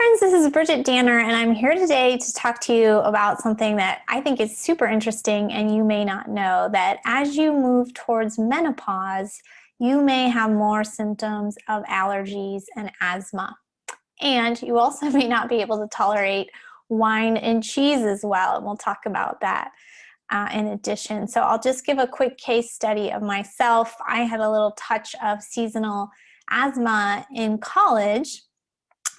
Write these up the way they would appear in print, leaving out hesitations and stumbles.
friends, this is Bridgit Danner, and I'm here today to talk to you about something that I think is super interesting and you may not know, that as you move towards menopause, you may have more symptoms of allergies and asthma. And you also may not be able to tolerate wine and cheese as well, and we'll talk about that in addition. So I'll just give a quick case study of myself. I had a little touch of seasonal asthma in college.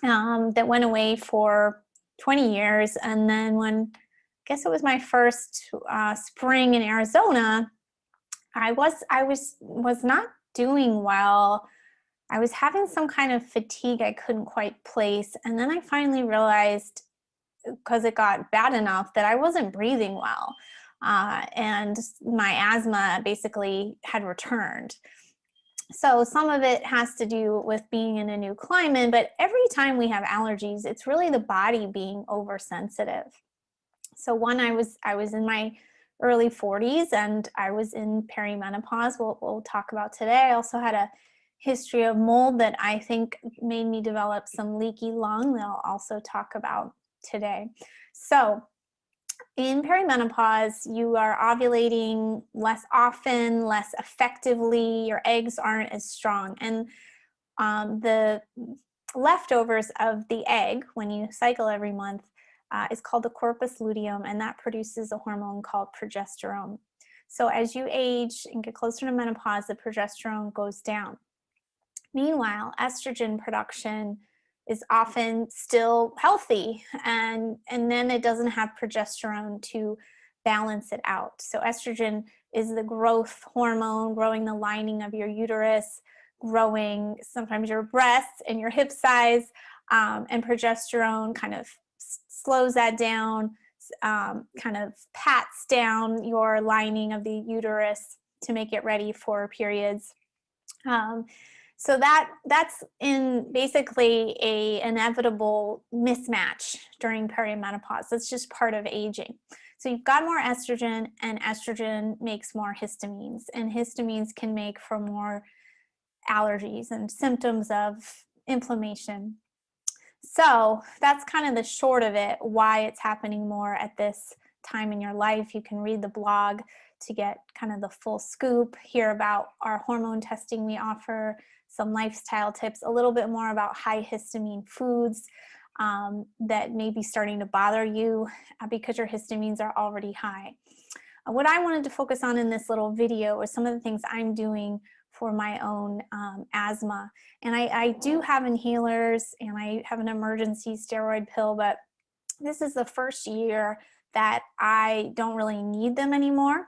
That went away for 20 years. And then when, I guess it was my first spring in Arizona, I was not doing well. I was having some kind of fatigue I couldn't quite place. And then I finally realized, because it got bad enough, that I wasn't breathing well. And my asthma basically had returned. So some of it has to do with being in a new climate, but every time we have allergies, it's really the body being oversensitive. So I was in my early 40s and I was in perimenopause, we'll talk about today. I also had a history of mold that I think made me develop some leaky lung that I'll also talk about today. So in perimenopause, you are ovulating less often, less effectively, your eggs aren't as strong. And the leftovers of the egg, when you cycle every month, is called the corpus luteum, and that produces a hormone called progesterone. So as you age and get closer to menopause, the progesterone goes down. Meanwhile, estrogen production is often still healthy, and then it doesn't have progesterone to balance it out. So estrogen is the growth hormone, growing the lining of your uterus, growing sometimes your breasts and your hip size, and progesterone kind of slows that down, kind of pats down your lining of the uterus to make it ready for periods. So that's in basically a inevitable mismatch during perimenopause. That's just part of aging. So you've got more estrogen, and estrogen makes more histamines, and histamines can make for more allergies and symptoms of inflammation. So that's kind of the short of it, why it's happening more at this time in your life. You can read the blog to get kind of the full scoop, hear about our hormone testing we offer, some lifestyle tips, a little bit more about high histamine foods that may be starting to bother you because your histamines are already high. What I wanted to focus on in this little video is some of the things I'm doing for my own asthma. And I do have inhalers and I have an emergency steroid pill, but this is the first year that I don't really need them anymore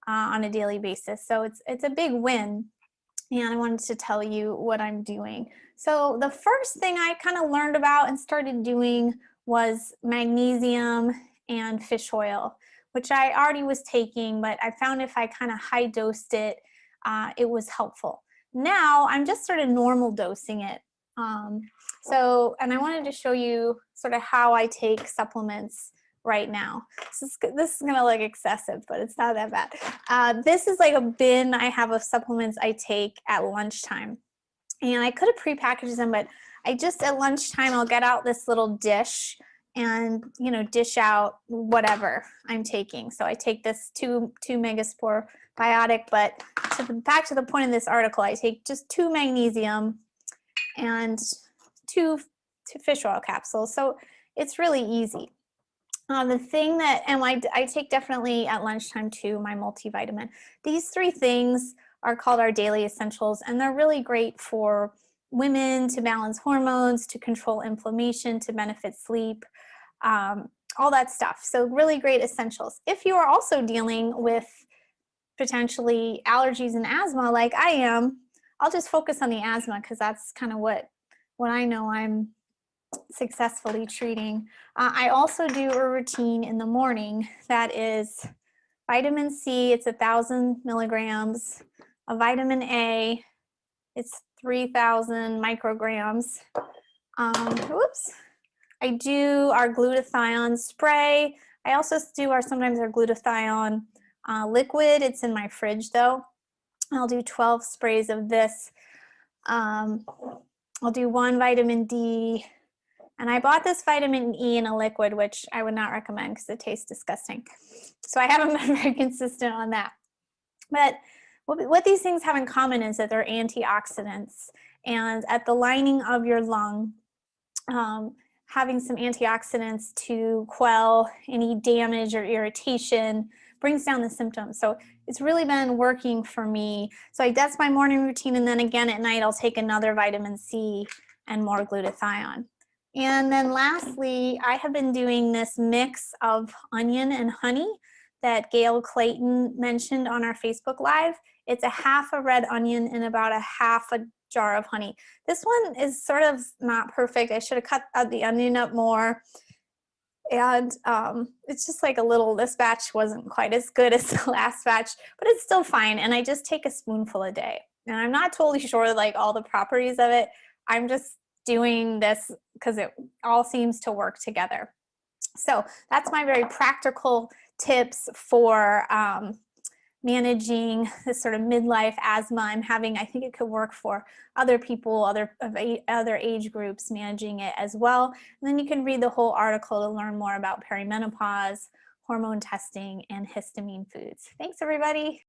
on a daily basis. So it's a big win. And I wanted to tell you what I'm doing. So the first thing I kind of learned about and started doing was magnesium and fish oil, which I already was taking, but I found if I kind of high dosed it, it was helpful. Now I'm just sort of normal dosing it. And I wanted to show you sort of how I take supplements right now. This is gonna look excessive, but it's not that bad. This is like a bin I have of supplements I take at lunchtime. And I could have prepackaged them, but I just at lunchtime, I'll get out this little dish and, dish out whatever I'm taking. So I take this two megaspore biotic, but back to the point of this article, I take just 2 magnesium and 2 fish oil capsules. So it's really easy. The thing that, and I take definitely at lunchtime too, my multivitamin. These 3 things are called our daily essentials, and they're really great for women to balance hormones, to control inflammation, to benefit sleep, all that stuff. So really great essentials. If you are also dealing with potentially allergies and asthma like I am, I'll just focus on the asthma because that's kind of what I know I'm successfully treating. I also do a routine in the morning that is vitamin C, it's 1,000 milligrams, a vitamin A, it's 3,000 micrograms. I do our glutathione spray. I also do sometimes our glutathione liquid. It's in my fridge though. I'll do 12 sprays of this. I'll do 1 vitamin D, And I bought this vitamin E in a liquid, which I would not recommend because it tastes disgusting. So I haven't been very consistent on that. But what these things have in common is that they're antioxidants. And at the lining of your lung, having some antioxidants to quell any damage or irritation brings down the symptoms. So it's really been working for me. So that's my morning routine. And then again at night, I'll take another vitamin C and more glutathione. And then lastly, I have been doing this mix of onion and honey that Gail Clayton mentioned on our Facebook Live. It's a half a red onion and about a half a jar of honey. This one is sort of not perfect. I should have cut the onion up more. And it's just like a little, this batch wasn't quite as good as the last batch, but it's still fine. And I just take a spoonful a day. And I'm not totally sure like all the properties of it. I'm just doing this because it all seems to work together. So that's my very practical tips for managing this sort of midlife asthma I'm having. I think it could work for other people, other age groups managing it as well. And then you can read the whole article to learn more about perimenopause, hormone testing, and histamine foods. Thanks, everybody.